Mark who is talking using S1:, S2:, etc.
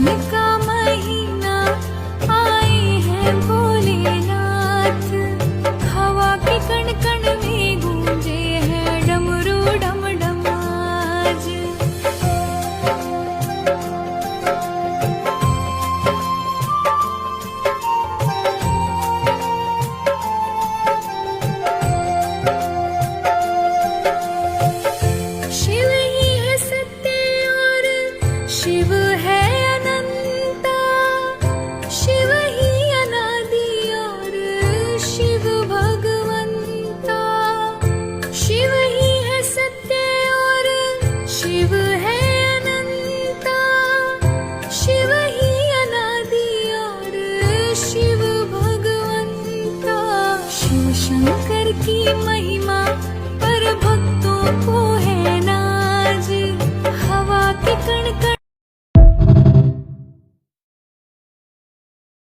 S1: सावन का महीना आए हैं भोलेनाथ। हवा के कण कण में गूंजे हैं डमरू डम डम आज। शिव ही है सत्य और शिव है अनंता। शिव ही अनादि और शिव भगवंता। शिव ही है सत्य और शिव है अनंता। शिव ही अनादि और शिव भगवंता। शिव शंकर की महिमा पर भक्तों को